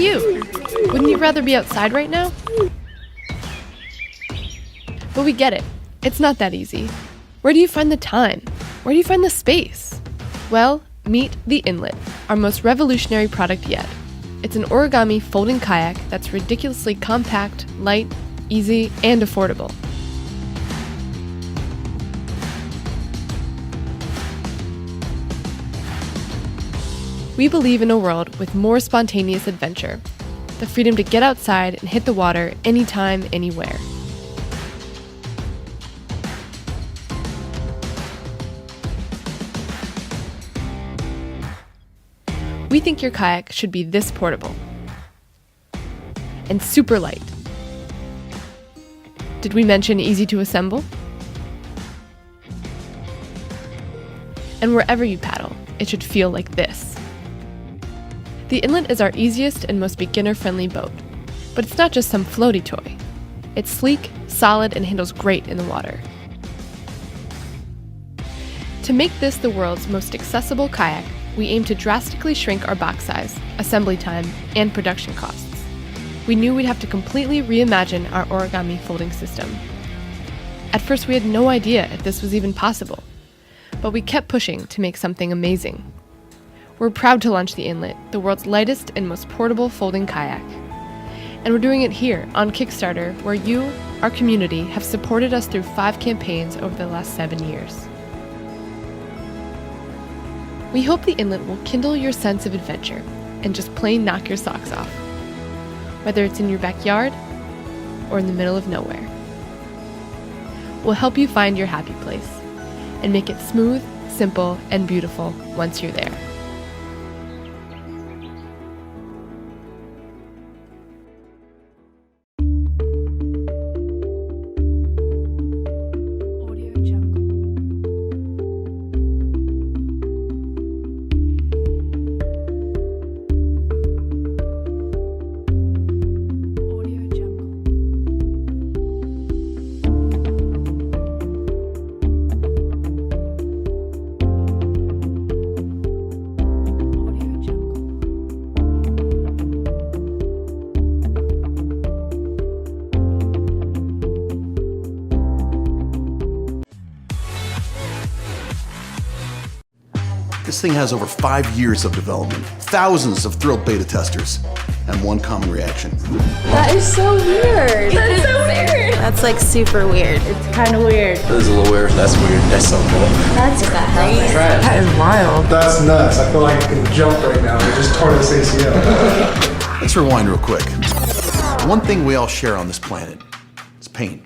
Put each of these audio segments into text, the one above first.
you? Wouldn't you rather be outside right now? But we get it. It's not that easy. Where do you find the time? Where do you find the space? Well, meet the Inlet, our most revolutionary product yet. It's an origami folding kayak that's ridiculously compact, light, easy, and affordable. We believe in a world with more spontaneous adventure, the freedom to get outside and hit the water anytime, anywhere. We think your kayak should be this portable and super light. Did we mention easy to assemble? And wherever you paddle, it should feel like this. The Inlet is our easiest and most beginner-friendly boat, but it's not just some floaty toy. It's sleek, solid, and handles great in the water. To make this the world's most accessible kayak, we aim to drastically shrink our box size, assembly time, and production costs. We knew we'd have to completely reimagine our origami folding system. At first, we had no idea if this was even possible, but we kept pushing to make something amazing. We're proud to launch the Inlet, the world's lightest and most portable folding kayak. And we're doing it here on Kickstarter, where you, our community, have supported us through 5 campaigns over the last 7 years. We hope the Inlet will kindle your sense of adventure and just plain knock your socks off, whether it's in your backyard or in the middle of nowhere. We'll help you find your happy place and make it smooth, simple, and beautiful once you're there. This thing has over 5 years of development, thousands of thrilled beta testers, and one common reaction. That is so weird. That's so weird. That's like super weird. It's kind of weird. That is a little weird. That's weird. That's so cool. That's crazy. That is wild. That's nuts. I feel like I can jump right now. I just tore this ACL. Let's rewind real quick. One thing we all share on this planet is pain.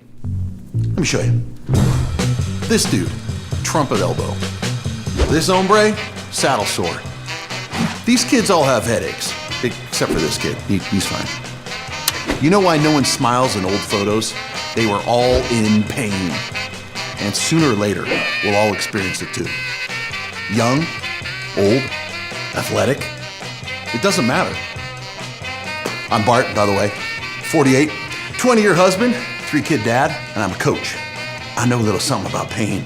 Let me show you. This dude, trumpet elbow. This hombre, saddle sore. These kids all have headaches, except for this kid. He's fine. You know why no one smiles in old photos? They were all in pain. And sooner or later, we'll all experience it too. Young, old, athletic, it doesn't matter. I'm Bart, by the way, 48, 20-year husband, 3-kid dad, and I'm a coach. I know a little something about pain.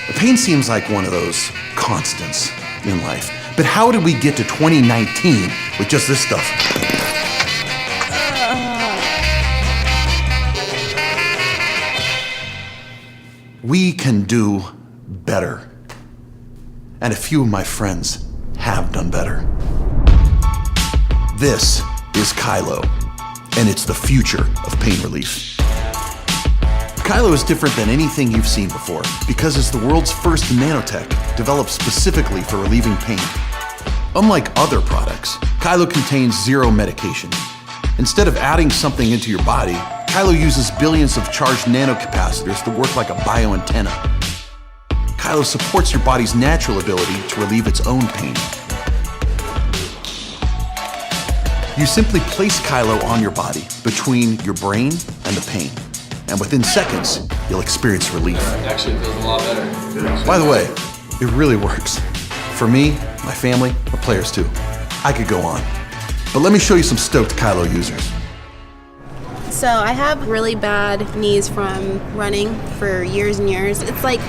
The pain seems like one of those constants in life. But how did we get to 2019 with just this stuff? We can do better. And a few of my friends have done better. This is Kailo, and it's the future of pain relief. Kailo is different than anything you've seen before because it's the world's first nanotech developed specifically for relieving pain. Unlike other products, Kailo contains 0 medication. Instead of adding something into your body, Kailo uses billions of charged nanocapacitors to work like a bioantenna. Kailo supports your body's natural ability to relieve its own pain. You simply place Kailo on your body between your brain and the pain. And within seconds, you'll experience relief. It actually feels a lot better. By the way, it really works. For me, my family, the players too. I could go on. But let me show you some stoked Kailo users. So I have really bad knees from running for years and years. It's like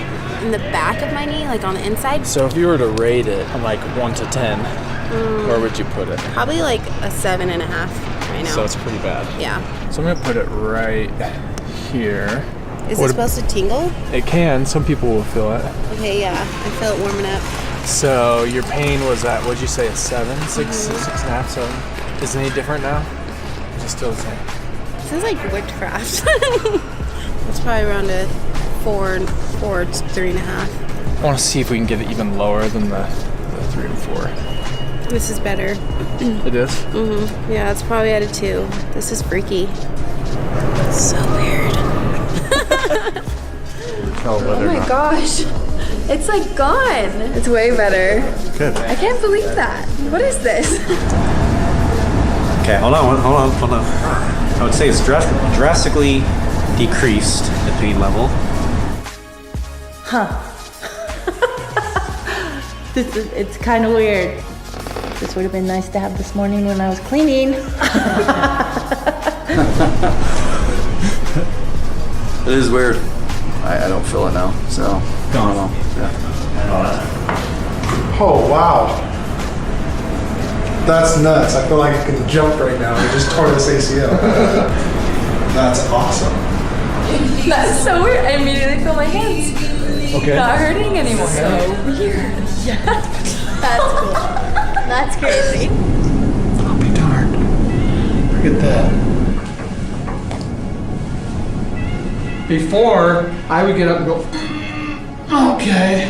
in the back of my knee, like on the inside. So if you were to rate it from like 1 to 10, Where would you put it? Probably like a 7.5 right now. So it's pretty bad. Yeah. So I'm gonna put it right here. Is it supposed to tingle? It can. Some people will feel it. Okay, yeah. I feel it warming up. So your pain was at, what'd you say, a 7? 6.5, 7? Is it any different now? Just still the same? This is like witchcraft. It's probably around a 4, 3.5. I want to see if we can get it even lower than the 3 and 4. This is better. It is? Mm-hmm. Yeah, it's probably at a 2. This is freaky. So weird. Oh my gosh. It's like gone. It's way better. Good. I can't believe that. What is this? Okay, hold on. I would say it's drastically decreased the pain level. Huh. It's kind of weird. This would have been nice to have this morning when I was cleaning. It is weird. I don't feel it now, so I don't know. Yeah. Oh, wow. That's nuts. I feel like I can jump right now. I just tore this ACL. That's awesome. That's so weird. I immediately feel my hands Okay. not hurting anymore. So weird. Yeah. That's cool. That's crazy. I'll be darned. Look at that. Before, I would get up and go, okay,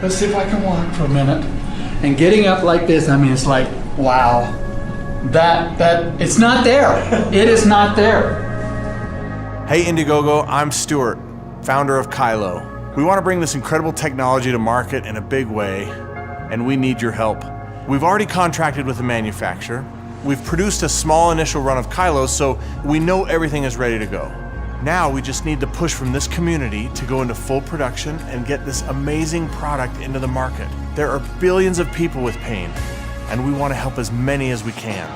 let's see if I can walk for a minute. And getting up like this, I mean, it's like, wow, that it's not there. It is not there. Hey Indiegogo, I'm Stuart, founder of Kailo. We want to bring this incredible technology to market in a big way, and we need your help. We've already contracted with a manufacturer. We've produced a small initial run of Kailos, so we know everything is ready to go. Now we just need the push from this community to go into full production and get this amazing product into the market. There are billions of people with pain, and we want to help as many as we can.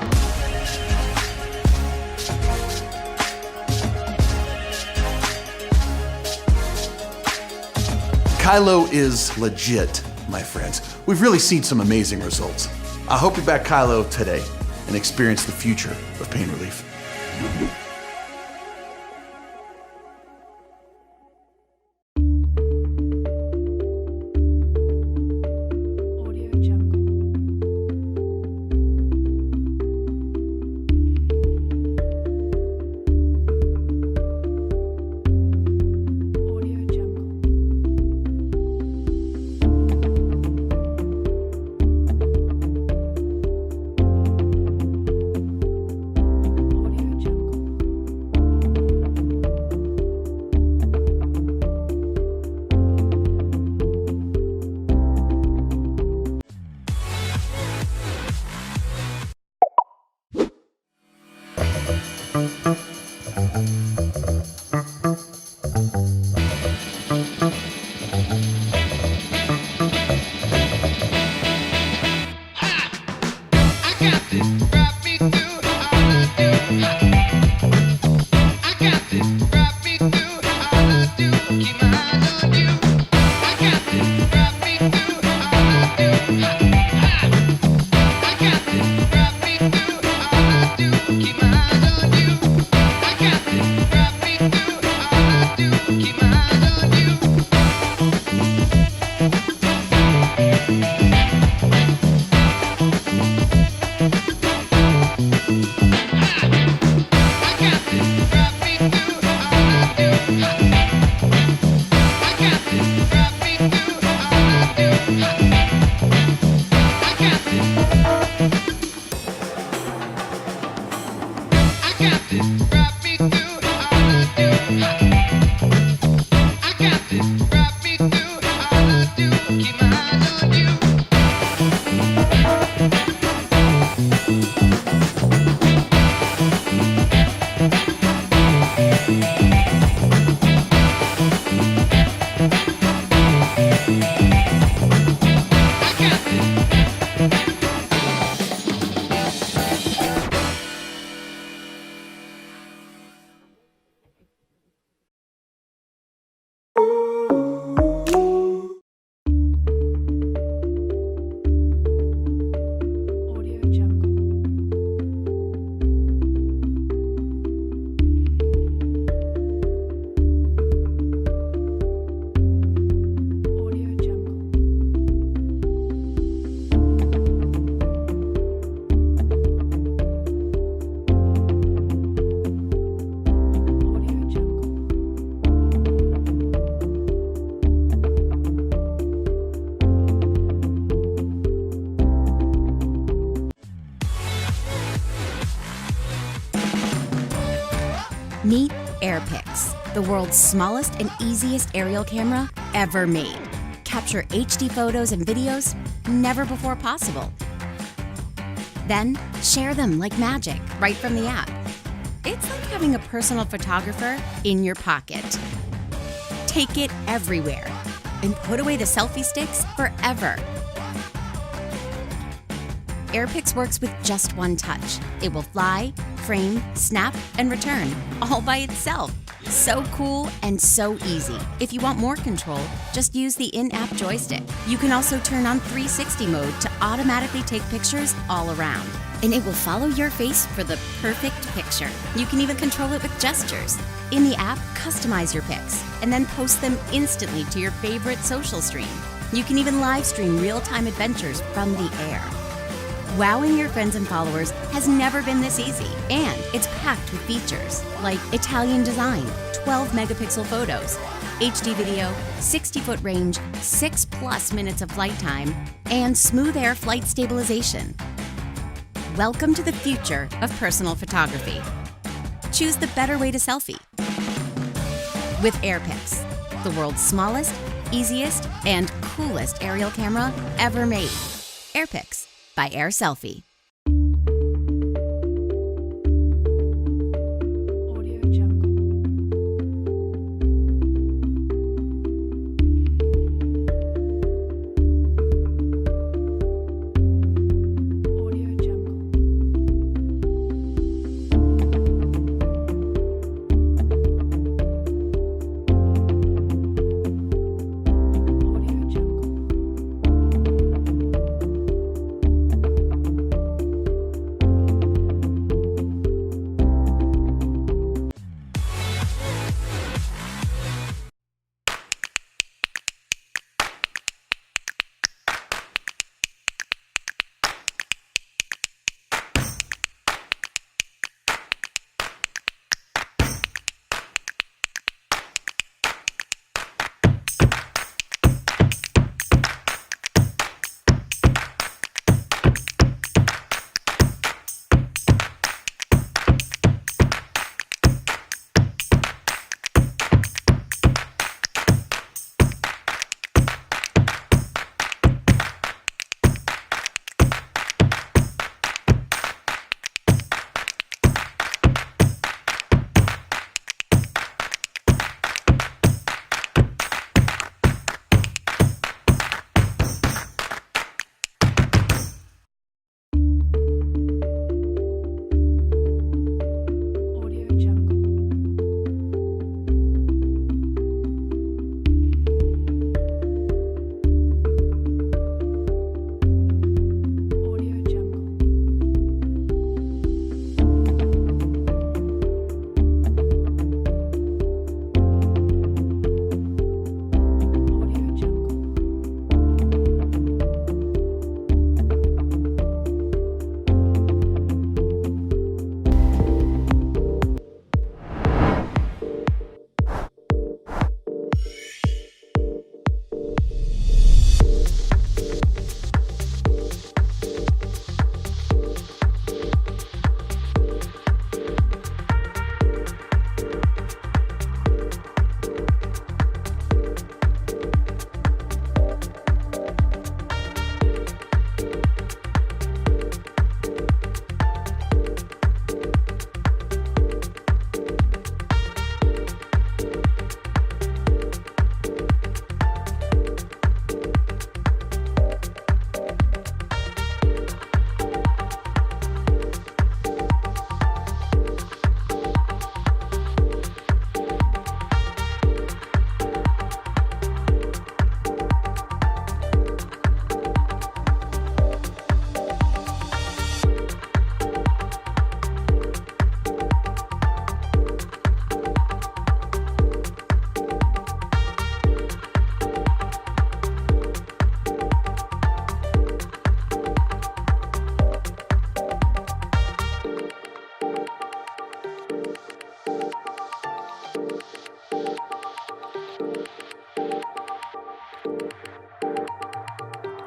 Kailo is legit, my friends. We've really seen some amazing results. I hope you back Kailo today and experience the future of pain relief. Meet AirPix, the world's smallest and easiest aerial camera ever made. Capture HD photos and videos never before possible. Then share them like magic right from the app. It's like having a personal photographer in your pocket. Take it everywhere and put away the selfie sticks forever. AirPix works with just one touch. It will fly, frame, snap, and return, all by itself. So cool and so easy. If you want more control, just use the in-app joystick. You can also turn on 360 mode to automatically take pictures all around. And it will follow your face for the perfect picture. You can even control it with gestures. In the app, customize your pics and then post them instantly to your favorite social stream. You can even live stream real-time adventures from the air. Wowing your friends and followers has never been this easy, and it's packed with features like Italian design, 12 megapixel photos, HD video, 60-foot range, 6+ minutes of flight time, and smooth air flight stabilization. Welcome to the future of personal photography. Choose the better way to selfie with AirPix, the world's smallest, easiest, and coolest aerial camera ever made. AirPix by Air Selfie.